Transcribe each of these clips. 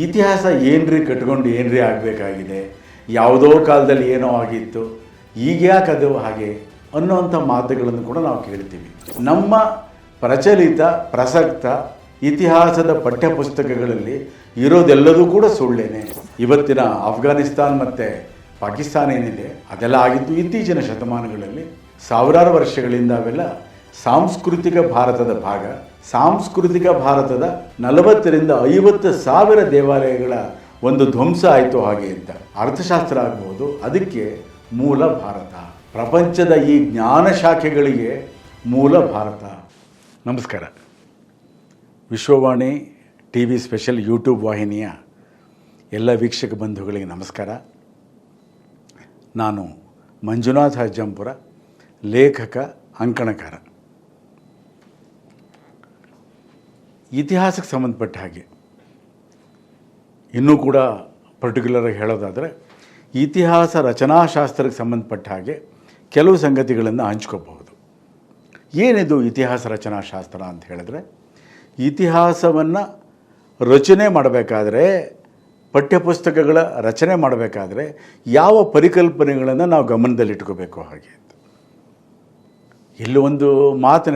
ಇತಿಹಾಸ ಏನ್ರಿ ಕಟ್ಕೊಂಡು ಏನ್ರಿ ಆಗಬೇಕಾಗಿದೆ, ಯಾವುದೋ ಕಾಲದಲ್ಲಿ ಏನೋ ಆಗಿತ್ತು, ಈಗ ಯಾಕೆ ಅದು ಹಾಗೆ ಅನ್ನೋವಂಥ ಮಾತುಗಳನ್ನು ಕೂಡ ನಾವು ಕೇಳ್ತೀವಿ. ನಮ್ಮ ಪ್ರಚಲಿತ ಪ್ರಸಕ್ತ ಇತಿಹಾಸದ ಪಠ್ಯಪುಸ್ತಕಗಳಲ್ಲಿ ಇರೋದೆಲ್ಲದೂ ಕೂಡ ಸುಳ್ಳೇನೆ. ಇವತ್ತಿನ ಅಫ್ಘಾನಿಸ್ತಾನ್ ಮತ್ತು ಪಾಕಿಸ್ತಾನ ಏನಿದೆ ಅದೆಲ್ಲ ಆಗಿದ್ದು ಇತ್ತೀಚಿನ ಶತಮಾನಗಳಲ್ಲಿ. ಸಾವಿರಾರು ವರ್ಷಗಳಿಂದ ಅವೆಲ್ಲ ಸಾಂಸ್ಕೃತಿಕ ಭಾರತದ ಭಾಗ. ಸಾಂಸ್ಕೃತಿಕ ಭಾರತದ 40,000 to 50,000 ದೇವಾಲಯಗಳ ಒಂದು ಧ್ವಂಸ ಆಯಿತು ಹಾಗೆ ಅಂತ ಅರ್ಥಶಾಸ್ತ್ರ ಆಗ್ಬೋದು. ಅದಕ್ಕೆ ಮೂಲ ಭಾರತ, ಪ್ರಪಂಚದ ಈ ಜ್ಞಾನ ಶಾಖೆಗಳಿಗೆ ಮೂಲ ಭಾರತ. ನಮಸ್ಕಾರ. ವಿಶ್ವವಾಣಿ TV ಸ್ಪೆಷಲ್ ಯೂಟ್ಯೂಬ್ ವಾಹಿನಿಯ ಎಲ್ಲ ವೀಕ್ಷಕ ಬಂಧುಗಳಿಗೆ ನಮಸ್ಕಾರ. ನಾನು ಮಂಜುನಾಥ ಅಜ್ಜಂಪುರ, ಲೇಖಕ, ಅಂಕಣಕಾರ. ಇತಿಹಾಸಕ್ಕೆ ಸಂಬಂಧಪಟ್ಟ ಹಾಗೆ ಇನ್ನೂ ಕೂಡ ಪರ್ಟಿಕ್ಯುಲರಾಗಿ ಹೇಳೋದಾದರೆ, ಇತಿಹಾಸ ರಚನಾಶಾಸ್ತ್ರಕ್ಕೆ ಸಂಬಂಧಪಟ್ಟ ಹಾಗೆ ಕೆಲವು ಸಂಗತಿಗಳನ್ನು ಹಂಚ್ಕೋಬಹುದು. ಏನಿದು ಇತಿಹಾಸ ರಚನಾಶಾಸ್ತ್ರ ಅಂತ ಹೇಳಿದ್ರೆ, ಇತಿಹಾಸವನ್ನು ರಚನೆ ಮಾಡಬೇಕಾದ್ರೆ, ಪಠ್ಯಪುಸ್ತಕಗಳ ರಚನೆ ಮಾಡಬೇಕಾದ್ರೆ ಯಾವ ಪರಿಕಲ್ಪನೆಗಳನ್ನು ನಾವು ಗಮನದಲ್ಲಿಟ್ಕೋಬೇಕು ಹಾಗೆ ಅಂತ. ಇಲ್ಲಿ ಒಂದು ಮಾತು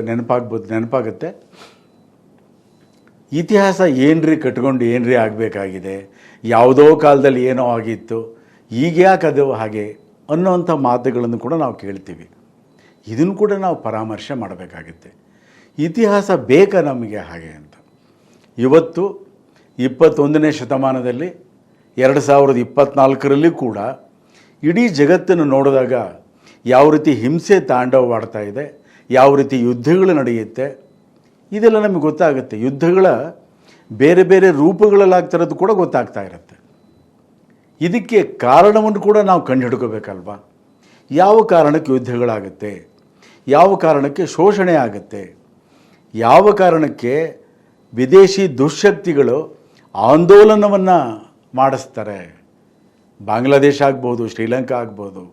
ನೆನಪಾಗುತ್ತೆ. ಇತಿಹಾಸ ಏನ್ರಿ ಕಟ್ಕೊಂಡು ಏನ್ರಿ ಆಗಬೇಕಾಗಿದೆ, ಯಾವುದೋ ಕಾಲದಲ್ಲಿ ಏನೋ ಆಗಿತ್ತು, ಈಗ ಯಾಕೆ ಅದು ಹಾಗೆ ಅನ್ನೋವಂಥ ಮಾತುಗಳನ್ನು ಕೂಡ ನಾವು ಕೇಳ್ತೀವಿ. ಇದನ್ನು ಕೂಡ ನಾವು ಪರಾಮರ್ಶೆ ಮಾಡಬೇಕಾಗುತ್ತೆ. ಇತಿಹಾಸ ಬೇಕಾ ನಮಗೆ ಹಾಗೆ ಅಂತ. ಇವತ್ತು 21ನೇ ಶತಮಾನದಲ್ಲಿ 2024ರಲ್ಲಿ ಕೂಡ ಇಡೀ ಜಗತ್ತನ್ನು ನೋಡಿದಾಗ ಯಾವ ರೀತಿ ಹಿಂಸೆ ತಾಂಡವವಾಡ್ತಾ ಇದೆ, ಯಾವ ರೀತಿ ಯುದ್ಧಗಳು ನಡೆಯುತ್ತೆ, ಇದೆಲ್ಲ ನಮಗೆ ಗೊತ್ತಾಗುತ್ತೆ. ಯುದ್ಧಗಳ ಬೇರೆ ಬೇರೆ ರೂಪಗಳಲ್ಲಾಗ್ತಿರೋದು ಕೂಡ ಗೊತ್ತಾಗ್ತಾ ಇರುತ್ತೆ. ಇದಕ್ಕೆ ಕಾರಣವನ್ನು ಕೂಡ ನಾವು ಕಂಡುಹಿಡ್ಕೋಬೇಕಲ್ವಾ. ಯಾವ ಕಾರಣಕ್ಕೆ ಯುದ್ಧಗಳಾಗುತ್ತೆ, ಯಾವ ಕಾರಣಕ್ಕೆ ಶೋಷಣೆ ಆಗುತ್ತೆ, ಯಾವ ಕಾರಣಕ್ಕೆ ವಿದೇಶಿ ದುಶ್ಶಕ್ತಿಗಳು ಆಂದೋಲನವನ್ನು ಮಾಡಿಸ್ತಾರೆ. ಬಾಂಗ್ಲಾದೇಶ ಆಗ್ಬೋದು, ಶ್ರೀಲಂಕಾ ಆಗ್ಬೋದು,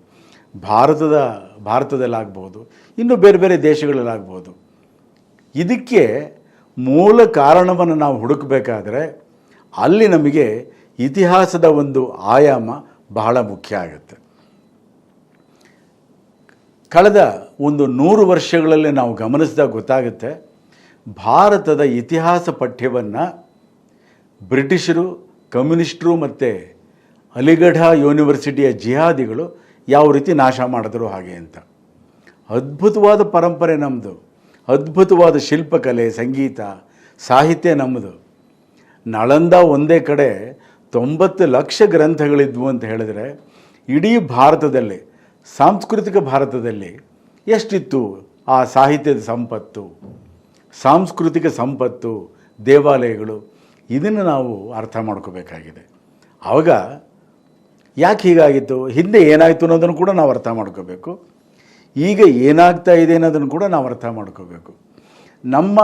ಭಾರತದಲ್ಲಾಗ್ಬೋದು, ಇನ್ನು ಬೇರೆ ಬೇರೆ ದೇಶಗಳಲ್ಲಾಗ್ಬೋದು. ಇದಕ್ಕೆ ಮೂಲ ಕಾರಣವನ್ನು ನಾವು ಹುಡುಕಬೇಕಾದ್ರೆ ಅಲ್ಲಿ ನಮಗೆ ಇತಿಹಾಸದ ಒಂದು ಆಯಾಮ ಬಹಳ ಮುಖ್ಯ ಆಗುತ್ತೆ. ಕಳೆದ ಒಂದು 100 ವರ್ಷಗಳಲ್ಲಿ ನಾವು ಗಮನಿಸಿದಾಗ ಗೊತ್ತಾಗುತ್ತೆ, ಭಾರತದ ಇತಿಹಾಸ ಪಠ್ಯವನ್ನು ಬ್ರಿಟಿಷರು, ಕಮ್ಯುನಿಸ್ಟರು ಮತ್ತು ಅಲಿಗಢ ಯೂನಿವರ್ಸಿಟಿಯ ಜಿಹಾದಿಗಳು ಯಾವ ರೀತಿ ನಾಶ ಮಾಡಿದ್ರು ಹಾಗೆ ಅಂತ. ಅದ್ಭುತವಾದ ಪರಂಪರೆ ನಮ್ಮದು, ಅದ್ಭುತವಾದ ಶಿಲ್ಪಕಲೆ, ಸಂಗೀತ, ಸಾಹಿತ್ಯ ನಮ್ಮದು. ನಳಂದ ಒಂದೇ ಕಡೆ 90 ಲಕ್ಷ ಗ್ರಂಥಗಳಿದ್ವು ಅಂತ ಹೇಳಿದ್ರೆ, ಇಡೀ ಭಾರತದಲ್ಲಿ, ಸಾಂಸ್ಕೃತಿಕ ಭಾರತದಲ್ಲಿ ಎಷ್ಟಿತ್ತು ಆ ಸಾಹಿತ್ಯದ ಸಂಪತ್ತು, ಸಾಂಸ್ಕೃತಿಕ ಸಂಪತ್ತು, ದೇವಾಲಯಗಳು. ಇದನ್ನು ನಾವು ಅರ್ಥ ಮಾಡ್ಕೋಬೇಕಾಗಿದೆ. ಆವಾಗ ಯಾಕೆ ಹೀಗಾಗಿತ್ತು, ಹಿಂದೆ ಏನಾಯಿತು ಅನ್ನೋದನ್ನು ಕೂಡ ನಾವು ಅರ್ಥ ಮಾಡ್ಕೋಬೇಕು. ಈಗ ಏನಾಗ್ತಾ ಇದೆ ಅನ್ನೋದನ್ನು ಕೂಡ ನಾವು ಅರ್ಥ ಮಾಡ್ಕೋಬೇಕು. ನಮ್ಮ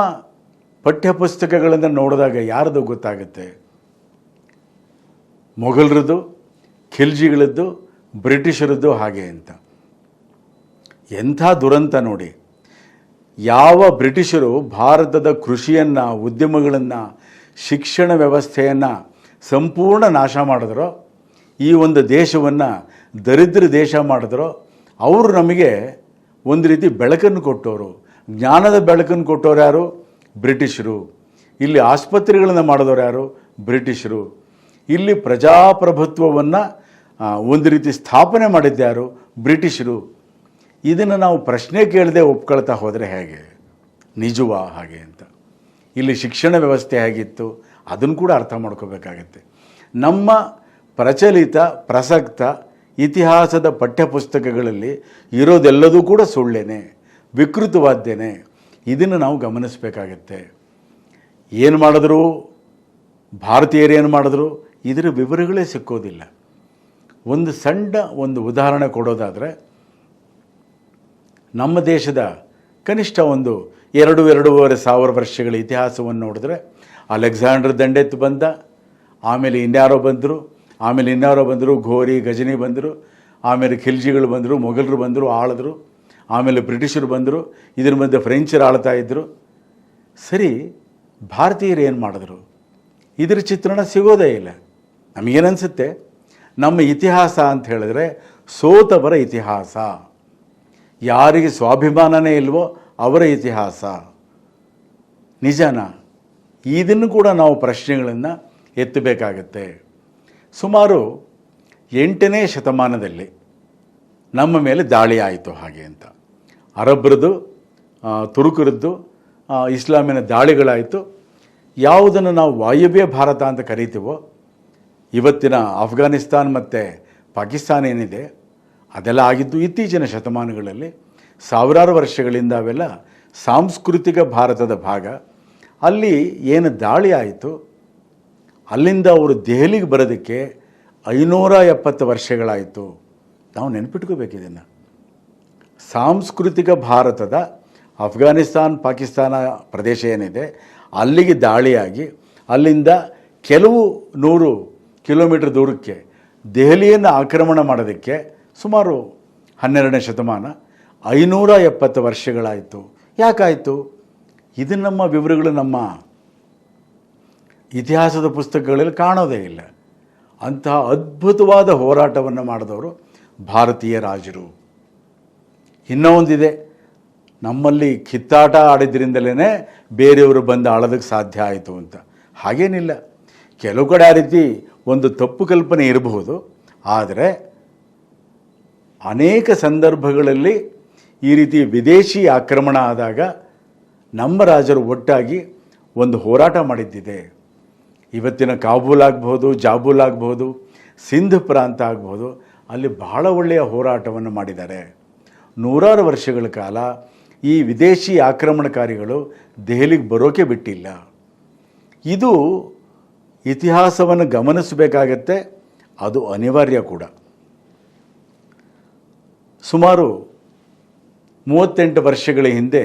ಪಠ್ಯಪುಸ್ತಕಗಳನ್ನು ನೋಡಿದಾಗ ಯಾರ್ದು ಗೊತ್ತಾಗುತ್ತೆ, ಮೊಘಲರದ್ದು, ಖಿಲ್ಜಿಗಳದ್ದು, ಬ್ರಿಟಿಷರದ್ದು ಹಾಗೆ ಅಂತ. ಎಂಥ ದುರಂತ ನೋಡಿ. ಯಾವ ಬ್ರಿಟಿಷರು ಭಾರತದ ಕೃಷಿಯನ್ನು, ಉದ್ಯಮಗಳನ್ನು, ಶಿಕ್ಷಣ ವ್ಯವಸ್ಥೆಯನ್ನು ಸಂಪೂರ್ಣ ನಾಶ ಮಾಡಿದ್ರೋ, ಈ ಒಂದು ದೇಶವನ್ನು ದರಿದ್ರ ದೇಶ ಮಾಡಿದ್ರೋ, ಅವರು ನಮಗೆ ಒಂದು ರೀತಿ ಬೆಳಕನ್ನು ಕೊಟ್ಟವರು, ಜ್ಞಾನದ ಬೆಳಕನ್ನು ಕೊಟ್ಟವ್ರು ಯಾರು? ಬ್ರಿಟಿಷರು. ಇಲ್ಲಿ ಆಸ್ಪತ್ರೆಗಳನ್ನು ಮಾಡಿದವರು ಯಾರು? ಬ್ರಿಟಿಷರು. ಇಲ್ಲಿ ಪ್ರಜಾಪ್ರಭುತ್ವವನ್ನು ಒಂದು ರೀತಿ ಸ್ಥಾಪನೆ ಮಾಡಿದ್ದ್ಯಾರು? ಬ್ರಿಟಿಷರು. ಇದನ್ನು ನಾವು ಪ್ರಶ್ನೆ ಕೇಳದೆ ಒಪ್ಕೊಳ್ತಾ ಹೋದರೆ ಹೇಗೆ, ನಿಜವಾ ಹಾಗೆ ಅಂತ. ಇಲ್ಲಿ ಶಿಕ್ಷಣ ವ್ಯವಸ್ಥೆ ಹೇಗಿತ್ತು ಅದನ್ನು ಕೂಡ ಅರ್ಥ ಮಾಡ್ಕೋಬೇಕಾಗತ್ತೆ. ನಮ್ಮ ಪ್ರಚಲಿತ ಪ್ರಸಕ್ತ ಇತಿಹಾಸದ ಪಠ್ಯಪುಸ್ತಕಗಳಲ್ಲಿ ಇರೋದೆಲ್ಲದೂ ಕೂಡ ಸುಳ್ಳೇನೆ, ವಿಕೃತವಾದ್ದೇನೆ. ಇದನ್ನು ನಾವು ಗಮನಿಸಬೇಕಾಗತ್ತೆ. ಏನು ಮಾಡಿದ್ರು, ಭಾರತೀಯರು ಏನು ಮಾಡಿದ್ರು, ಇದರ ವಿವರಗಳೇ ಸಿಕ್ಕೋದಿಲ್ಲ. ಒಂದು ಸಣ್ಣ ಉದಾಹರಣೆ ಕೊಡೋದಾದರೆ, ನಮ್ಮ ದೇಶದ ಕನಿಷ್ಠ ಒಂದು 2-2.5 ಸಾವಿರ ವರ್ಷಗಳ ಇತಿಹಾಸವನ್ನು ನೋಡಿದ್ರೆ, ಅಲೆಕ್ಸಾಂಡರ್ ದಂಡೆತ್ತು ಬಂದ, ಆಮೇಲೆ ಇನ್ಯಾರೋ ಬಂದರು, ಘೋರಿ ಗಜನಿ ಬಂದರು, ಆಮೇಲೆ ಖಿಲ್ಜಿಗಳು ಬಂದರು, ಮೊಘಲರು ಬಂದರು, ಆಳಿದ್ರು, ಆಮೇಲೆ ಬ್ರಿಟಿಷರು ಬಂದರು, ಇದರ ಮಧ್ಯೆ ಫ್ರೆಂಚರು ಆಳ್ತಾ ಇದ್ದರು. ಸರಿ, ಭಾರತೀಯರು ಏನು ಮಾಡಿದ್ರು? ಇದರ ಚಿತ್ರಣ ಸಿಗೋದೇ ಇಲ್ಲ. ನಮಗೇನನ್ಸುತ್ತೆ, ನಮ್ಮ ಇತಿಹಾಸ ಅಂತ ಹೇಳಿದ್ರೆ ಸೋತವರ ಇತಿಹಾಸ, ಯಾರಿಗೆ ಸ್ವಾಭಿಮಾನನೇ ಇಲ್ವೋ ಅವರ ಇತಿಹಾಸ. ನಿಜನಾ? ಇದನ್ನು ಕೂಡ ನಾವು ಪ್ರಶ್ನೆಗಳನ್ನು ಎತ್ತಬೇಕಾಗತ್ತೆ. ಸುಮಾರು 8ನೇ ಶತಮಾನದಲ್ಲಿ ನಮ್ಮ ಮೇಲೆ ದಾಳಿ ಆಯಿತು ಹಾಗೆ ಅಂತ. ಅರಬ್ಬರದ್ದು, ತುರುಕರದ್ದು, ಇಸ್ಲಾಮಿನ ದಾಳಿಗಳಾಯಿತು. ಯಾವುದನ್ನು ನಾವು ವಾಯುವ್ಯ ಭಾರತ ಅಂತ ಕರಿತೀವೋ, ಇವತ್ತಿನ ಅಫ್ಘಾನಿಸ್ತಾನ್ ಮತ್ತು ಪಾಕಿಸ್ತಾನ ಏನಿದೆ ಅದೆಲ್ಲ ಆಗಿದ್ದು ಇತ್ತೀಚಿನ ಶತಮಾನಗಳಲ್ಲಿ. ಸಾವಿರಾರು ವರ್ಷಗಳಿಂದ ಅವೆಲ್ಲ ಸಾಂಸ್ಕೃತಿಕ ಭಾರತದ ಭಾಗ. ಅಲ್ಲಿ ಏನು ದಾಳಿ ಆಯಿತು, ಅಲ್ಲಿಂದ ಅವರು ದೆಹಲಿಗೆ ಬರೋದಕ್ಕೆ 570 ವರ್ಷಗಳಾಯಿತು. ನಾವು ನೆನಪಿಟ್ಕೋಬೇಕು ಇದನ್ನು. ಸಾಂಸ್ಕೃತಿಕ ಭಾರತದ ಅಫ್ಘಾನಿಸ್ತಾನ್ ಪಾಕಿಸ್ತಾನ ಪ್ರದೇಶ ಏನಿದೆ ಅಲ್ಲಿಗೆ ದಾಳಿಯಾಗಿ ಅಲ್ಲಿಂದ ಕೆಲವು 100 ಕಿಲೋಮೀಟರ್ ದೂರಕ್ಕೆ ದೆಹಲಿಯನ್ನು ಆಕ್ರಮಣ ಮಾಡೋದಕ್ಕೆ ಸುಮಾರು 12ನೇ ಶತಮಾನ 570 ವರ್ಷಗಳಾಯಿತು. ಯಾಕಾಯಿತು? ಇದು ನಮ್ಮ ವಿವರಗಳು ನಮ್ಮ ಇತಿಹಾಸದ ಪುಸ್ತಕಗಳಲ್ಲಿ ಕಾಣೋದೇ ಇಲ್ಲ. ಅಂತಹ ಅದ್ಭುತವಾದ ಹೋರಾಟವನ್ನು ಮಾಡಿದವರು ಭಾರತೀಯ ರಾಜರು. ಇನ್ನೂ ಒಂದಿದೆ, ನಮ್ಮಲ್ಲಿ ಕಿತ್ತಾಟ ಆಡಿದ್ರಿಂದಲೇ ಬೇರೆಯವರು ಬಂದು ಆಳೋದಕ್ಕೆ ಸಾಧ್ಯ ಆಯಿತು ಅಂತ. ಹಾಗೇನಿಲ್ಲ. ಕೆಲವು ಕಡೆ ಆ ರೀತಿ ಒಂದು ತಪ್ಪು ಕಲ್ಪನೆ ಇರಬಹುದು. ಆದರೆ ಅನೇಕ ಸಂದರ್ಭಗಳಲ್ಲಿ ಈ ರೀತಿ ವಿದೇಶಿ ಆಕ್ರಮಣ ಆದಾಗ ನಮ್ಮ ರಾಜರು ಒಟ್ಟಾಗಿ ಒಂದು ಹೋರಾಟ ಮಾಡಿದ್ದಿದೆ. ಇವತ್ತಿನ ಕಾಬೂಲ್ ಆಗ್ಬೋದು, ಜಾಬೂಲ್ ಆಗ್ಬೋದು, ಸಿಂಧ್ ಪ್ರಾಂತ ಆಗ್ಬೋದು, ಅಲ್ಲಿ ಬಹಳ ಒಳ್ಳೆಯ ಹೋರಾಟವನ್ನು ಮಾಡಿದ್ದಾರೆ. 100 ವರ್ಷಗಳ ಕಾಲ ಈ ವಿದೇಶಿ ಆಕ್ರಮಣಕಾರಿಗಳು ದೆಹಲಿಗೆ ಬರೋಕೆ ಬಿಟ್ಟಿಲ್ಲ. ಇದು ಇತಿಹಾಸವನ್ನು ಗಮನಿಸಬೇಕಾಗತ್ತೆ, ಅದು ಅನಿವಾರ್ಯ ಕೂಡ. ಸುಮಾರು 38 ವರ್ಷಗಳ ಹಿಂದೆ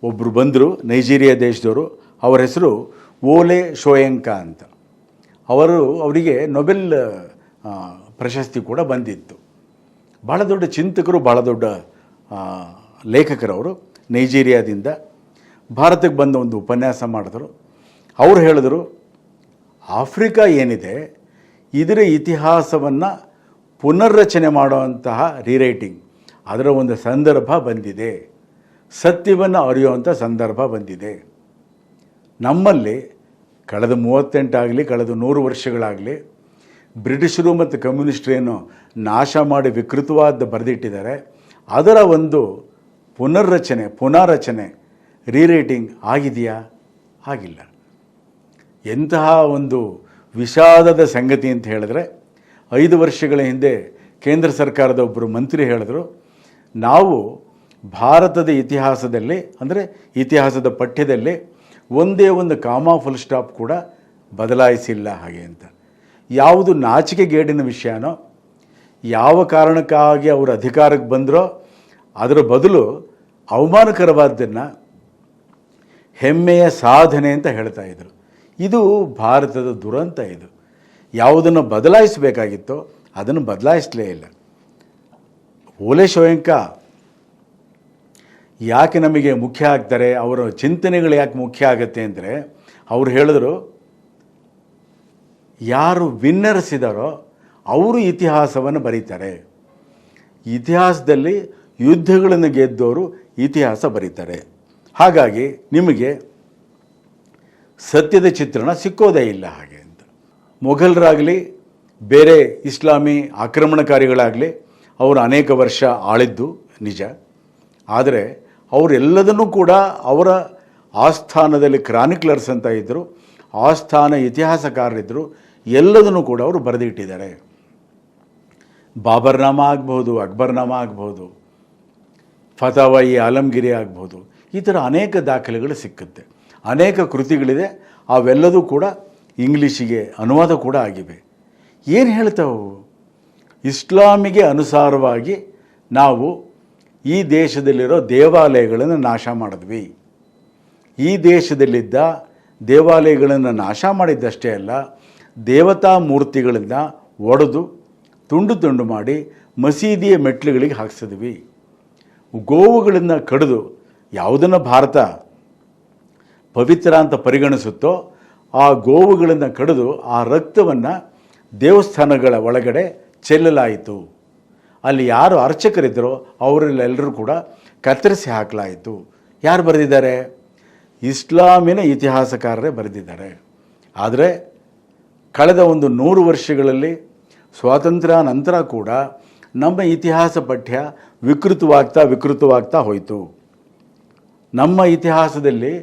ಒಬ್ಬರು ಬಂದರು, ನೈಜೀರಿಯಾ ದೇಶದವರು. ಅವರ ಹೆಸರು ಓಲೆ ಶೋಯಂಕ ಅಂತ. ಅವರಿಗೆ ನೊಬೆಲ್ ಪ್ರಶಸ್ತಿ ಕೂಡ ಬಂದಿತ್ತು. ಭಾಳ ದೊಡ್ಡ ಚಿಂತಕರು, ಭಾಳ ದೊಡ್ಡ ಲೇಖಕರವರು. ನೈಜೀರಿಯಾದಿಂದ ಭಾರತಕ್ಕೆ ಬಂದು ಒಂದು ಉಪನ್ಯಾಸ ಮಾಡಿದ್ರು. ಅವರು ಹೇಳಿದ್ರು, ಆಫ್ರಿಕಾ ಏನಿದೆ ಇದರ ಇತಿಹಾಸವನ್ನು ಪುನರ್ರಚನೆ ಮಾಡುವಂತಹ ರೀರೈಟಿಂಗ್ ಅದರ ಒಂದು ಸಂದರ್ಭ ಬಂದಿದೆ, ಸತ್ಯವನ್ನು ಅರಿಯುವಂಥ ಸಂದರ್ಭ ಬಂದಿದೆ. ನಮ್ಮಲ್ಲಿ ಕಳೆದ 38 ಆಗಲಿ ಕಳೆದ 100 ವರ್ಷಗಳಾಗಲಿ ಬ್ರಿಟಿಷರು ಮತ್ತು ಕಮ್ಯುನಿಸ್ಟ್ರೇನು ನಾಶ ಮಾಡಿ ವಿಕೃತವಾದ ಬರೆದಿಟ್ಟಿದ್ದಾರೆ. ಅದರ ಒಂದು ಪುನರ್ರಚನೆ ರೀರೈಟಿಂಗ್ ಆಗಿದೆಯಾ? ಆಗಿಲ್ಲ. ಎಂತಹ ಒಂದು ವಿಷಾದದ ಸಂಗತಿ ಅಂತ ಹೇಳಿದ್ರೆ, 5 ವರ್ಷಗಳ ಹಿಂದೆ ಕೇಂದ್ರ ಸರ್ಕಾರದ ಒಬ್ಬರು ಮಂತ್ರಿ ಹೇಳಿದ್ರು, ನಾವು ಭಾರತದ ಇತಿಹಾಸದಲ್ಲಿ, ಅಂದರೆ ಇತಿಹಾಸದ ಪಠ್ಯದಲ್ಲಿ ಒಂದೇ ಒಂದು ಕಾಮಾ ಫುಲ್ ಸ್ಟಾಪ್ ಕೂಡ ಬದಲಾಯಿಸಿಲ್ಲ ಹಾಗೆ ಅಂತ. ಯಾವುದು ನಾಚಿಕೆಗೇಡಿನ ವಿಷಯನೋ, ಯಾವ ಕಾರಣಕ್ಕಾಗಿ ಅವರು ಅಧಿಕಾರಕ್ಕೆ ಬಂದರೋ ಅದರ ಬದಲು ಅವಮಾನಕರವಾದ್ದನ್ನು ಹೆಮ್ಮೆಯ ಸಾಧನೆ ಅಂತ ಹೇಳ್ತಾ ಇದ್ರು. ಇದು ಭಾರತದ ದುರಂತ. ಇದು ಯಾವುದನ್ನು ಬದಲಾಯಿಸಬೇಕಾಗಿತ್ತೋ ಅದನ್ನು ಬದಲಾಯಿಸಲೇ ಇಲ್ಲ. ಓಲೆ ಶೋಯಂಕ ಯಾಕೆ ನಮಗೆ ಮುಖ್ಯ ಆಗ್ತಾರೆ, ಅವರ ಚಿಂತನೆಗಳು ಯಾಕೆ ಮುಖ್ಯ ಆಗುತ್ತೆ ಅಂದರೆ, ಅವರು ಹೇಳಿದ್ರು, ಯಾರು ವಿನ್ನರ್ಸ್ ಇದ್ದಾರೋ ಅವರು ಇತಿಹಾಸವನ್ನು ಬರೀತಾರೆ. ಇತಿಹಾಸದಲ್ಲಿ ಯುದ್ಧಗಳನ್ನು ಗೆದ್ದವರು ಇತಿಹಾಸ ಬರೀತಾರೆ. ಹಾಗಾಗಿ ನಿಮಗೆ ಸತ್ಯದ ಚಿತ್ರಣ ಸಿಕ್ಕೋದೇ ಇಲ್ಲ ಹಾಗೆ ಅಂತ. ಮೊಘಲರಾಗಲಿ ಬೇರೆ ಇಸ್ಲಾಮಿ ಆಕ್ರಮಣಕಾರಿಗಳಾಗಲಿ ಅವರು ಅನೇಕ ವರ್ಷ ಆಳಿದ್ದು ನಿಜ. ಆದರೆ ಅವರೆಲ್ಲದನ್ನೂ ಕೂಡ ಅವರ ಆಸ್ಥಾನದಲ್ಲಿ ಕ್ರಾನಿಕ್ಲರ್ಸ್ ಅಂತ ಇದ್ದರು, ಆಸ್ಥಾನ ಇತಿಹಾಸಕಾರರಿದ್ದರು, ಎಲ್ಲದನ್ನೂ ಕೂಡ ಅವರು ಬರೆದಿಟ್ಟಿದ್ದಾರೆ. ಬಾಬರ್ನಾಮ ಆಗ್ಬೋದು, ಅಕ್ಬರ್ನಾಮ ಆಗ್ಬೋದು, ಫತಾವಾಯಿ ಆಲಮ್ಗಿರಿ ಆಗ್ಬೋದು, ಈ ಥರ ಅನೇಕ ದಾಖಲೆಗಳು ಸಿಕ್ಕುತ್ತೆ. ಅನೇಕ ಕೃತಿಗಳಿದೆ. ಅವೆಲ್ಲದೂ ಕೂಡ ಇಂಗ್ಲೀಷಿಗೆ ಅನುವಾದ ಕೂಡ ಆಗಿವೆ. ಏನು ಹೇಳ್ತಾವು? ಇಸ್ಲಾಮಿಗೆ ಅನುಸಾರವಾಗಿ ನಾವು ಈ ದೇಶದಲ್ಲಿರೋ ದೇವಾಲಯಗಳನ್ನು ನಾಶ ಮಾಡಿದ್ವಿ. ಈ ದೇಶದಲ್ಲಿದ್ದ ದೇವಾಲಯಗಳನ್ನು ನಾಶ ಮಾಡಿದ್ದಷ್ಟೇ ಅಲ್ಲ, ದೇವತಾ ಮೂರ್ತಿಗಳನ್ನು ಒಡೆದು ತುಂಡು ತುಂಡು ಮಾಡಿ ಮಸೀದಿಯ ಮೆಟ್ಲುಗಳಿಗೆ ಹಾಕ್ಸಿದ್ವಿ. ಗೋವುಗಳನ್ನು ಕಡಿದು ಯಾವುದನ್ನು ಭಾರತ ಪವಿತ್ರ ಅಂತ ಪರಿಗಣಿಸುತ್ತೋ ಆ ಗೋವುಗಳನ್ನು ಕಡಿದು ಆ ರಕ್ತವನ್ನು ದೇವಸ್ಥಾನಗಳ ಒಳಗಡೆ ಚೆಲ್ಲಲಾಯಿತು. ಅಲ್ಲಿ ಯಾರು ಅರ್ಚಕರಿದ್ದರೋ ಅವರಲ್ಲೆಲ್ಲರೂ ಕೂಡ ಕತ್ತರಿಸಿ ಹಾಕಲಾಯಿತು. ಯಾರು ಬರೆದಿದ್ದಾರೆ? ಇಸ್ಲಾಮಿನ ಇತಿಹಾಸಕಾರರೇ ಬರೆದಿದ್ದಾರೆ. ಆದರೆ ಕಳೆದ ಒಂದು 100 ವರ್ಷಗಳಲ್ಲಿ ಸ್ವಾತಂತ್ರ್ಯ ನಂತರ ಕೂಡ ನಮ್ಮ ಇತಿಹಾಸ ಪಠ್ಯ ವಿಕೃತವಾಗ್ತಾ ಹೋಯಿತು. ನಮ್ಮ ಇತಿಹಾಸದಲ್ಲಿ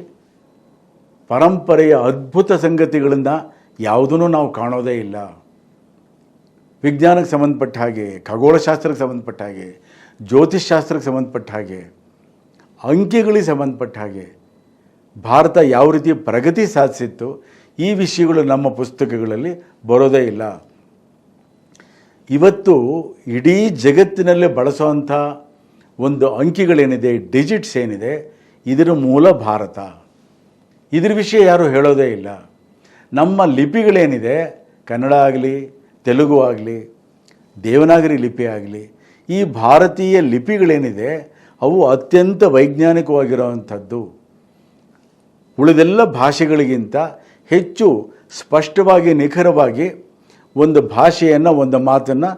ಪರಂಪರೆಯ ಅದ್ಭುತ ಸಂಗತಿಗಳನ್ನು ಯಾವುದನ್ನು ನಾವು ಕಾಣೋದೇ ಇಲ್ಲ. ವಿಜ್ಞಾನಕ್ಕೆ ಸಂಬಂಧಪಟ್ಟ ಹಾಗೆ, ಖಗೋಳಶಾಸ್ತ್ರಕ್ಕೆ ಸಂಬಂಧಪಟ್ಟ ಹಾಗೆ, ಜ್ಯೋತಿಷ್ಶಾಸ್ತ್ರಕ್ಕೆ ಸಂಬಂಧಪಟ್ಟ ಹಾಗೆ, ಅಂಕಿಗಳಿಗೆ ಸಂಬಂಧಪಟ್ಟ ಹಾಗೆ ಭಾರತ ಯಾವ ರೀತಿ ಪ್ರಗತಿ ಸಾಧಿಸಿತ್ತು, ಈ ವಿಷಯಗಳು ನಮ್ಮ ಪುಸ್ತಕಗಳಲ್ಲಿ ಬರೋದೇ ಇಲ್ಲ. ಇವತ್ತು ಇಡೀ ಜಗತ್ತಿನಲ್ಲೇ ಬಳಸುವಂಥ ಒಂದು ಅಂಕಿಗಳೇನಿದೆ, ಡಿಜಿಟ್ಸ್ ಏನಿದೆ, ಇದರ ಮೂಲ ಭಾರತ. ಇದ್ರ ವಿಷಯ ಯಾರೂ ಹೇಳೋದೇ ಇಲ್ಲ. ನಮ್ಮ ಲಿಪಿಗಳೇನಿದೆ, ಕನ್ನಡ ಆಗಲಿ, ತೆಲುಗು ಆಗಲಿ, ದೇವನಾಗರಿ ಲಿಪಿ ಆಗಲಿ, ಈ ಭಾರತೀಯ ಲಿಪಿಗಳೇನಿದೆ ಅವು ಅತ್ಯಂತ ವೈಜ್ಞಾನಿಕವಾಗಿರುವಂಥದ್ದು. ಉಳಿದೆಲ್ಲ ಭಾಷೆಗಳಿಗಿಂತ ಹೆಚ್ಚು ಸ್ಪಷ್ಟವಾಗಿ, ನಿಖರವಾಗಿ ಒಂದು ಭಾಷೆಯನ್ನು, ಒಂದು ಮಾತನ್ನು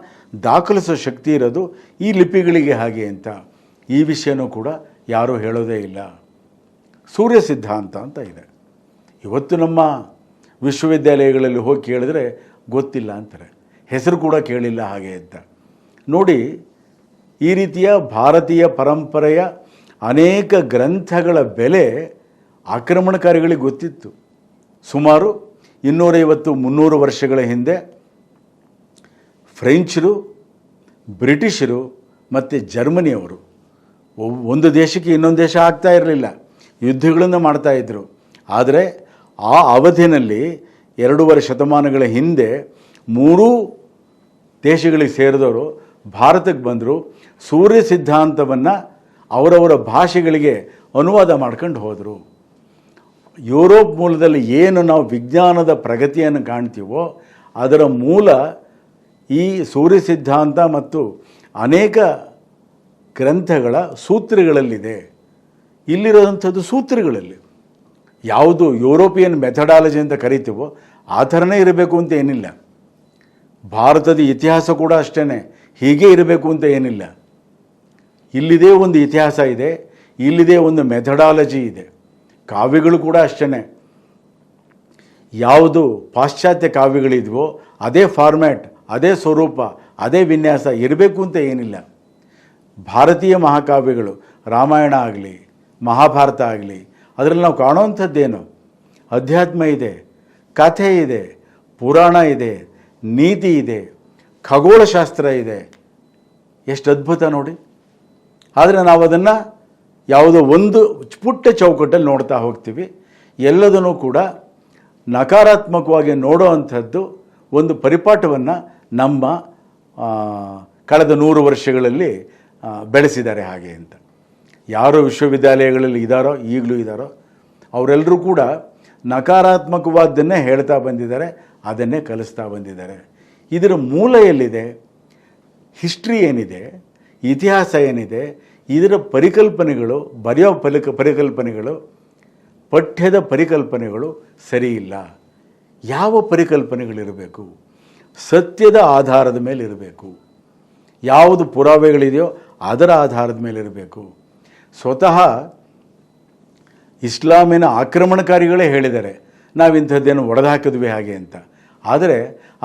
ದಾಖಲಿಸೋ ಶಕ್ತಿ ಇರೋದು ಈ ಲಿಪಿಗಳಿಗೆ ಹಾಗೆ ಅಂತ. ಈ ವಿಷಯನೂ ಕೂಡ ಯಾರೂ ಹೇಳೋದೇ ಇಲ್ಲ. ಸೂರ್ಯ ಸಿದ್ಧಾಂತ ಅಂತ ಇದೆ. ಇವತ್ತು ನಮ್ಮ ವಿಶ್ವವಿದ್ಯಾಲಯಗಳಲ್ಲಿ ಹೋಗಿ ಕೇಳಿದ್ರೆ ಗೊತ್ತಿಲ್ಲ ಅಂತಾರೆ, ಹೆಸರು ಕೂಡ ಕೇಳಿಲ್ಲ ಹಾಗೆ ಅಂತ. ನೋಡಿ, ಈ ರೀತಿಯ ಭಾರತೀಯ ಪರಂಪರೆಯ ಅನೇಕ ಗ್ರಂಥಗಳ ಬೆಲೆ ಆಕ್ರಮಣಕಾರಿಗಳಿಗೆ ಗೊತ್ತಿತ್ತು. ಸುಮಾರು 250-300 ವರ್ಷಗಳ ಹಿಂದೆ ಫ್ರೆಂಚರು, ಬ್ರಿಟಿಷರು ಮತ್ತು ಜರ್ಮನಿಯವರು ಒಂದು ದೇಶಕ್ಕೆ ಇನ್ನೊಂದು ದೇಶ ಆಗ್ತಾ ಇರಲಿಲ್ಲ, ಯುದ್ಧಗಳನ್ನು ಮಾಡ್ತಾಯಿದ್ರು. ಆದರೆ ಆ ಅವಧಿಯಲ್ಲಿ 2.5 ಶತಮಾನಗಳ ಹಿಂದೆ 3 ದೇಶಗಳಿಗೆ ಸೇರಿದವರು ಭಾರತಕ್ಕೆ ಬಂದರು. ಸೂರ್ಯ ಸಿದ್ಧಾಂತವನ್ನು ಅವರವರ ಭಾಷೆಗಳಿಗೆ ಅನುವಾದ ಮಾಡ್ಕೊಂಡು ಹೋದರು. ಯುರೋಪ್ ಮೂಲದಲ್ಲಿ ಏನು ನಾವು ವಿಜ್ಞಾನದ ಪ್ರಗತಿಯನ್ನು ಕಾಣ್ತೀವೋ ಅದರ ಮೂಲ ಈ ಸೂರ್ಯ ಸಿದ್ಧಾಂತ ಮತ್ತು ಅನೇಕ ಗ್ರಂಥಗಳ ಸೂತ್ರಗಳಲ್ಲಿದೆ. ಇಲ್ಲಿರೋದಂಥದ್ದು ಸೂತ್ರಗಳಲ್ಲಿ ಯಾವುದು ಯುರೋಪಿಯನ್ ಮೆಥಡಾಲಜಿ ಅಂತ ಕರಿತೀವೋ ಆ ಥರನೇ ಇರಬೇಕು ಅಂತ ಏನಿಲ್ಲ. ಭಾರತದ ಇತಿಹಾಸ ಕೂಡ ಅಷ್ಟೇ, ಹೀಗೆ ಇರಬೇಕು ಅಂತ ಏನಿಲ್ಲ. ಇಲ್ಲಿದೆ ಒಂದು ಇತಿಹಾಸ ಇದೆ, ಇಲ್ಲಿದೆ ಒಂದು ಮೆಥಡಾಲಜಿ ಇದೆ. ಕಾವ್ಯಗಳು ಕೂಡ ಅಷ್ಟೇ. ಯಾವುದು ಪಾಶ್ಚಾತ್ಯ ಕಾವ್ಯಗಳಿದ್ವೋ ಅದೇ ಫಾರ್ಮ್ಯಾಟ್, ಅದೇ ಸ್ವರೂಪ, ಅದೇ ವಿನ್ಯಾಸ ಇರಬೇಕು ಅಂತ ಏನಿಲ್ಲ. ಭಾರತೀಯ ಮಹಾಕಾವ್ಯಗಳು, ರಾಮಾಯಣ ಆಗಲಿ, ಮಹಾಭಾರತ ಆಗಲಿ, ಅದರಲ್ಲಿ ನಾವು ಕಾಣುವಂಥದ್ದೇನು? ಅಧ್ಯಾತ್ಮ ಇದೆ, ಕಥೆ ಇದೆ, ಪುರಾಣ ಇದೆ, ನೀತಿ ಇದೆ, ಖಗೋಳಶಾಸ್ತ್ರ ಇದೆ. ಎಷ್ಟು ಅದ್ಭುತ ನೋಡಿ. ಆದರೆ ನಾವು ಅದನ್ನು ಯಾವುದೋ ಒಂದು ಪುಟ್ಟ ಚೌಕಟ್ಟಲ್ಲಿ ನೋಡ್ತಾ ಹೋಗ್ತೀವಿ. ಎಲ್ಲದನ್ನೂ ಕೂಡ ನಕಾರಾತ್ಮಕವಾಗಿ ನೋಡೋ ಅಂಥದ್ದು ಒಂದು ಪರಿಪಾಠವನ್ನು ನಮ್ಮ ಕಳೆದ 100 ವರ್ಷಗಳಲ್ಲಿ ಬೆಳೆಸಿದ್ದಾರೆ ಹಾಗೆ ಅಂತ. ಯಾರು ವಿಶ್ವವಿದ್ಯಾಲಯಗಳಲ್ಲಿ ಇದ್ದಾರೋ, ಈಗಲೂ ಇದ್ದಾರೋ, ಅವರೆಲ್ಲರೂ ಕೂಡ ನಕಾರಾತ್ಮಕವಾದ್ದನ್ನೇ ಹೇಳ್ತಾ ಬಂದಿದ್ದಾರೆ, ಅದನ್ನೇ ಕಲಿಸ್ತಾ ಬಂದಿದ್ದಾರೆ. ಇದರ ಮೂಲ ಎಲ್ಲಿದೆ? ಹಿಸ್ಟ್ರಿ ಏನಿದೆ, ಇತಿಹಾಸ ಏನಿದೆ, ಇದರ ಪರಿಕಲ್ಪನೆಗಳು, ಬರೆಯೋ ಪರಿಕಲ್ಪನೆಗಳು, ಪಠ್ಯದ ಪರಿಕಲ್ಪನೆಗಳು ಸರಿ ಇಲ್ಲ. ಯಾವ ಪರಿಕಲ್ಪನೆಗಳಿರಬೇಕು? ಸತ್ಯದ ಆಧಾರದ ಮೇಲೆ ಇರಬೇಕು. ಯಾವುದು ಪುರಾವೆಗಳಿದೆಯೋ ಅದರ ಆಧಾರದ ಮೇಲೆ ಇರಬೇಕು. ಸ್ವತಃ ಇಸ್ಲಾಮಿನ ಆಕ್ರಮಣಕಾರಿಗಳೇ ಹೇಳಿದ್ದಾರೆ ನಾವಿಂಥದ್ದೇನು ಒಡೆದು ಹಾಕಿದ್ವಿ ಹಾಗೆ ಅಂತ. ಆದರೆ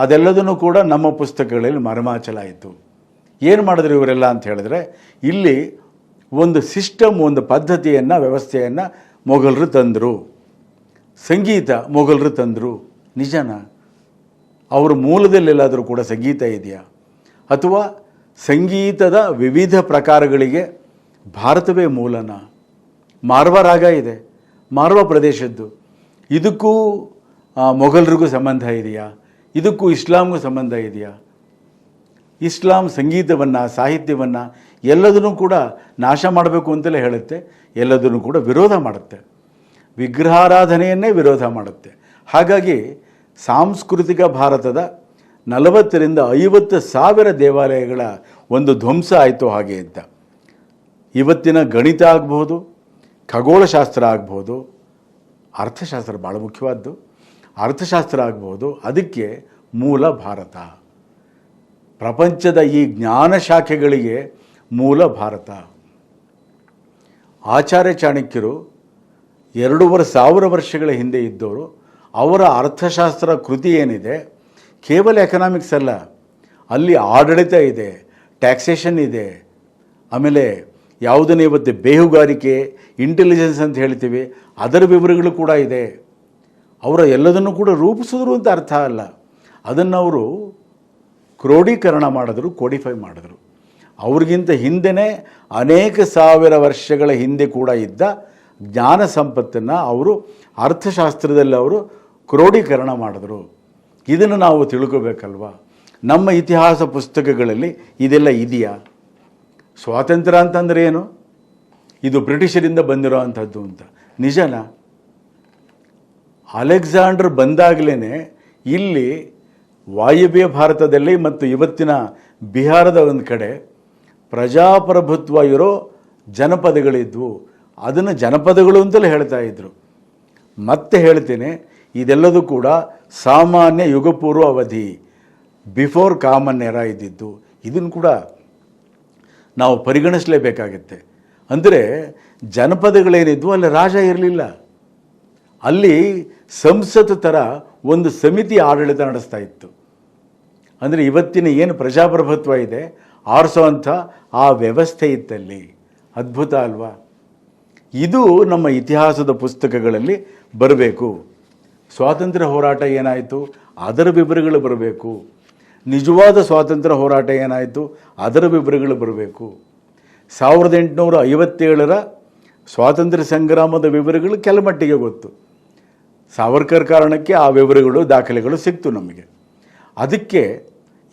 ಅದೆಲ್ಲದನ್ನು ಕೂಡ ನಮ್ಮ ಪುಸ್ತಕಗಳಲ್ಲಿ ಮರೆಮಾಚಲಾಯಿತು. ಏನು ಮಾಡಿದ್ರು ಇವರೆಲ್ಲ ಅಂತ ಹೇಳಿದ್ರೆ, ಇಲ್ಲಿ ಒಂದು ಸಿಸ್ಟಮ್, ಒಂದು ಪದ್ಧತಿಯನ್ನು, ವ್ಯವಸ್ಥೆಯನ್ನು ಮೊಘಲರು ತಂದರು. ಸಂಗೀತ ಮೊಘಲರು ತಂದರು. ನಿಜನಾ? ಅವರ ಮೂಲದಲ್ಲೆಲ್ಲಾದರೂ ಕೂಡ ಸಂಗೀತ ಇದೆಯಾ? ಅಥವಾ ಸಂಗೀತದ ವಿವಿಧ ಪ್ರಕಾರಗಳಿಗೆ ಭಾರತವೇ ಮೂಲನ? ಮಾರ್ವ ರಾಗ ಇದೆ, ಮಾರ್ವ ಪ್ರದೇಶದ್ದು. ಇದಕ್ಕೂ ಮೊಘಲರಿಗೂ ಸಂಬಂಧ ಇದೆಯಾ? ಇದಕ್ಕೂ ಇಸ್ಲಾಂಗೂ ಸಂಬಂಧ ಇದೆಯಾ? ಇಸ್ಲಾಂ ಸಂಗೀತವನ್ನು, ಸಾಹಿತ್ಯವನ್ನು ಎಲ್ಲದನ್ನೂ ಕೂಡ ನಾಶ ಮಾಡಬೇಕು ಅಂತಲೇ ಹೇಳುತ್ತೆ, ಎಲ್ಲದನ್ನೂ ಕೂಡ ವಿರೋಧ ಮಾಡುತ್ತೆ, ವಿಗ್ರಹಾರಾಧನೆಯನ್ನೇ ವಿರೋಧ ಮಾಡುತ್ತೆ. ಹಾಗಾಗಿ ಸಾಂಸ್ಕೃತಿಕ ಭಾರತದ 40,000-50,000 ದೇವಾಲಯಗಳ ಒಂದು ಧ್ವಂಸ ಆಯಿತು ಹಾಗೆ ಅಂತ. ಇವತ್ತಿನ ಗಣಿತ ಆಗ್ಬೋದು, ಖಗೋಳಶಾಸ್ತ್ರ ಆಗ್ಬೋದು, ಅರ್ಥಶಾಸ್ತ್ರ ಭಾಳ ಮುಖ್ಯವಾದ್ದು, ಅರ್ಥಶಾಸ್ತ್ರ ಆಗ್ಬೋದು, ಅದಕ್ಕೆ ಮೂಲ ಭಾರತ. ಪ್ರಪಂಚದ ಈ ಜ್ಞಾನ ಶಾಖೆಗಳಿಗೆ ಮೂಲ ಭಾರತ. ಆಚಾರ್ಯ ಚಾಣಕ್ಯರು 2500 ವರ್ಷಗಳ ಹಿಂದೆ ಇದ್ದವರು. ಅವರ ಅರ್ಥಶಾಸ್ತ್ರ ಕೃತಿ ಏನಿದೆ ಕೇವಲ ಎಕನಾಮಿಕ್ಸ್ ಅಲ್ಲ, ಅಲ್ಲಿ ಆಡಳಿತ ಇದೆ, ಟ್ಯಾಕ್ಸೇಷನ್ ಇದೆ, ಆಮೇಲೆ ಯಾವುದನ್ನೇ ಇವತ್ತು ಬೇಹುಗಾರಿಕೆ, ಇಂಟೆಲಿಜೆನ್ಸ್ ಅಂತ ಹೇಳ್ತೀವಿ, ಅದರ ವಿವರಗಳು ಕೂಡ ಇದೆ. ಅವರ ಎಲ್ಲದನ್ನು ಕೂಡ ರೂಪಿಸಿದ್ರು ಅಂತ ಅರ್ಥ ಅಲ್ಲ, ಅದನ್ನು ಅವರು ಕ್ರೋಢೀಕರಣ ಮಾಡಿದ್ರು, ಕೋಡಿಫೈ ಮಾಡಿದ್ರು. ಅವ್ರಿಗಿಂತ ಹಿಂದೆಯೇ ಅನೇಕ ಸಾವಿರ ವರ್ಷಗಳ ಹಿಂದೆ ಕೂಡ ಇದ್ದ ಜ್ಞಾನ ಸಂಪತ್ತನ್ನು ಅವರು ಅರ್ಥಶಾಸ್ತ್ರದಲ್ಲಿ ಅವರು ಕ್ರೋಢೀಕರಣ ಮಾಡಿದ್ರು. ಇದನ್ನು ನಾವು ತಿಳ್ಕೋಬೇಕಲ್ವ. ನಮ್ಮ ಇತಿಹಾಸ ಪುಸ್ತಕಗಳಲ್ಲಿ ಇದೆಲ್ಲ ಇದೆಯಾ? ಸ್ವಾತಂತ್ರ್ಯ ಅಂತಂದರೆ ಏನು? ಇದು ಬ್ರಿಟಿಷರಿಂದ ಬಂದಿರೋ ಅಂಥದ್ದು ಅಂತ ನಿಜನಾ? ಅಲೆಕ್ಸಾಂಡರ್ ಬಂದಾಗಲೇ ಇಲ್ಲಿ ವಾಯವ್ಯ ಭಾರತದಲ್ಲಿ ಮತ್ತು ಇವತ್ತಿನ ಬಿಹಾರದ ಒಂದು ಕಡೆ ಪ್ರಜಾಪ್ರಭುತ್ವ ಇರೋ ಜನಪದಗಳಿದ್ವು. ಅದನ್ನು ಜನಪದಗಳು ಅಂತಲೇ ಹೇಳ್ತಾ ಇದ್ರು. ಮತ್ತೆ ಹೇಳ್ತೇನೆ, ಇದೆಲ್ಲದೂ ಕೂಡ ಸಾಮಾನ್ಯ ಯುಗಪೂರ್ವ ಅವಧಿ, ಬಿಫೋರ್ ಕಾಮನ್ ಎರಾ ಇದ್ದಿದ್ದು. ಇದನ್ನು ಕೂಡ ನಾವು ಪರಿಗಣಿಸಲೇಬೇಕಾಗತ್ತೆ. ಅಂದರೆ ಜನಪದಗಳೇನಿದ್ವು ಅಲ್ಲಿ ರಾಜ ಇರಲಿಲ್ಲ, ಅಲ್ಲಿ ಸಂಸತ್ ಥರ ಒಂದು ಸಮಿತಿ ಆಡಳಿತ ನಡೆಸ್ತಾ ಇತ್ತು. ಅಂದರೆ ಇವತ್ತಿನ ಏನು ಪ್ರಜಾಪ್ರಭುತ್ವ ಇದೆ ಆರಿಸೋ ಅಂಥ ಆ ವ್ಯವಸ್ಥೆ ಇತ್ತಲ್ಲಿ. ಅದ್ಭುತ ಅಲ್ವಾ? ಇದು ನಮ್ಮ ಇತಿಹಾಸದ ಪುಸ್ತಕಗಳಲ್ಲಿ ಬರಬೇಕು. ಸ್ವಾತಂತ್ರ್ಯ ಹೋರಾಟ ಏನಾಯಿತು ಅದರ ವಿವರಗಳು ಬರಬೇಕು. ನಿಜವಾದ ಸ್ವಾತಂತ್ರ್ಯ ಹೋರಾಟ ಏನಾಯಿತು ಅದರ ವಿವರಗಳು ಬರಬೇಕು. 1857ರ ಸ್ವಾತಂತ್ರ್ಯ ಸಂಗ್ರಾಮದ ವಿವರಗಳು ಕೆಲಮಟ್ಟಿಗೆ ಗೊತ್ತು. ಸಾವರ್ಕರ್ ಕಾರಣಕ್ಕೆ ಆ ವಿವರಗಳು, ದಾಖಲೆಗಳು ಸಿಕ್ತು ನಮಗೆ. ಅದಕ್ಕೆ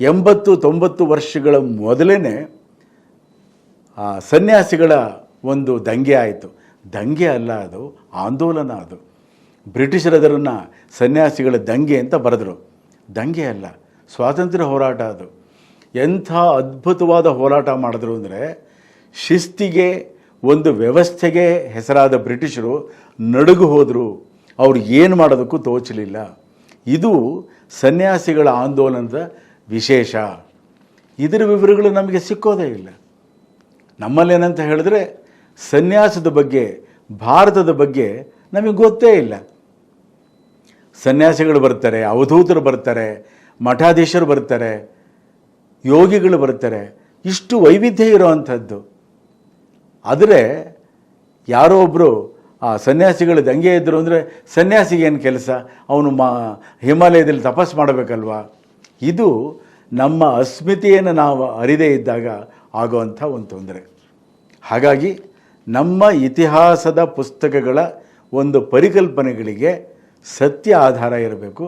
80-90 ವರ್ಷಗಳ ಮೊದಲೇ ಸನ್ಯಾಸಿಗಳ ಒಂದು ದಂಗೆ ಆಯಿತು. ದಂಗೆ ಅಲ್ಲ, ಅದು ಆಂದೋಲನ. ಅದು ಬ್ರಿಟಿಷರದರನ್ನು ಸನ್ಯಾಸಿಗಳ ದಂಗೆ ಅಂತ ಬರೆದರು. ದಂಗೆ ಅಲ್ಲ, ಸ್ವಾತಂತ್ರ್ಯ ಹೋರಾಟ ಅದು. ಎಂಥ ಅದ್ಭುತವಾದ ಹೋರಾಟ ಮಾಡಿದ್ರು ಅಂದರೆ, ಶಿಸ್ತಿಗೆ, ಒಂದು ವ್ಯವಸ್ಥೆಗೆ ಹೆಸರಾದ ಬ್ರಿಟಿಷರು ನಡುಗು ಹೋದರು. ಅವ್ರು ಏನು ಮಾಡೋದಕ್ಕೂ ತೋಚಲಿಲ್ಲ. ಇದು ಸನ್ಯಾಸಿಗಳ ಆಂದೋಲನದ ವಿಶೇಷ. ಇದರ ವಿವರಗಳು ನಮಗೆ ಸಿಕ್ಕೋದೇ ಇಲ್ಲ. ನಮ್ಮಲ್ಲೇನಂತ ಹೇಳಿದ್ರೆ ಸನ್ಯಾಸದ ಬಗ್ಗೆ, ಭಾರತದ ಬಗ್ಗೆ ನಮಗೆ ಗೊತ್ತೇ ಇಲ್ಲ. ಸನ್ಯಾಸಿಗಳು ಬರ್ತಾರೆ, ಅವಧೂತರು ಬರ್ತಾರೆ, ಮಠಾಧೀಶರು ಬರ್ತಾರೆ, ಯೋಗಿಗಳು ಬರ್ತಾರೆ, ಇಷ್ಟು ವೈವಿಧ್ಯ ಇರೋವಂಥದ್ದು. ಆದರೆ ಯಾರೋ ಒಬ್ಬರು ಆ ಸನ್ಯಾಸಿಗಳು ದಂಗೆ ಇದ್ದರು ಅಂದರೆ ಸನ್ಯಾಸಿಗೇನು ಕೆಲಸ? ಅವನು ಹಿಮಾಲಯದಲ್ಲಿ ತಪಸ್ಸು ಮಾಡಬೇಕಲ್ವಾ? ಇದು ನಮ್ಮ ಅಸ್ಮಿತೆಯನ್ನು ನಾವು ಅರಿದೇ ಇದ್ದಾಗ ಆಗುವಂಥ ಒಂದು ತೊಂದರೆ. ಹಾಗಾಗಿ ನಮ್ಮ ಇತಿಹಾಸದ ಪುಸ್ತಕಗಳ ಒಂದು ಪರಿಕಲ್ಪನೆಗಳಿಗೆ ಸತ್ಯ ಆಧಾರ ಇರಬೇಕು.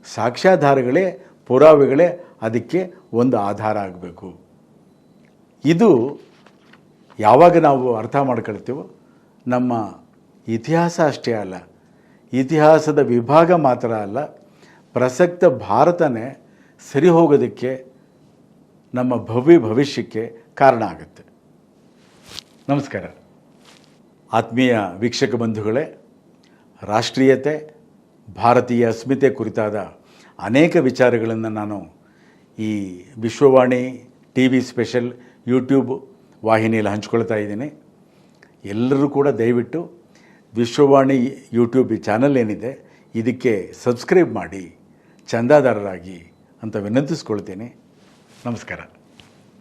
ಸಾಕ್ಷ್ಯಾಧಾರಗಳೇ, ಪುರಾವೆಗಳೇ ಅದಕ್ಕೆ ಒಂದು ಆಧಾರ ಆಗಬೇಕು. ಇದು ಯಾವಾಗ ನಾವು ಅರ್ಥ ಮಾಡ್ಕೊಳ್ತೀವೋ, ನಮ್ಮ ಇತಿಹಾಸ ಅಷ್ಟೇ ಅಲ್ಲ, ಇತಿಹಾಸದ ವಿಭಾಗ ಮಾತ್ರ ಅಲ್ಲ, ಪ್ರಸಕ್ತ ಭಾರತನೇ ಸರಿ ಹೋಗೋದಕ್ಕೆ, ನಮ್ಮ ಭವಿಷ್ಯಕ್ಕೆ ಕಾರಣ ಆಗುತ್ತೆ. ನಮಸ್ಕಾರ ಆತ್ಮೀಯ ವೀಕ್ಷಕ ಬಂಧುಗಳೇ. ರಾಷ್ಟ್ರೀಯತೆ, ಭಾರತೀಯ ಅಸ್ಮಿತೆ ಕುರಿತಾದ ಅನೇಕ ವಿಚಾರಗಳನ್ನು ನಾನು ಈ ವಿಶ್ವವಾಣಿ TV ಸ್ಪೆಷಲ್ ಯೂಟ್ಯೂಬ್ ವಾಹಿನಿಯಲ್ಲಿ ಹಂಚ್ಕೊಳ್ತಾ ಇದ್ದೀನಿ. ಎಲ್ಲರೂ ಕೂಡ ದಯವಿಟ್ಟು ವಿಶ್ವವಾಣಿ ಯೂಟ್ಯೂಬ್ ಚಾನಲ್ ಏನಿದೆ ಇದಕ್ಕೆ ಸಬ್ಸ್ಕ್ರೈಬ್ ಮಾಡಿ, ಚಂದಾದಾರರಾಗಿ ಅಂತ ವಿನಂತಿಸ್ಕೊಳ್ತೀನಿ. ನಮಸ್ಕಾರ.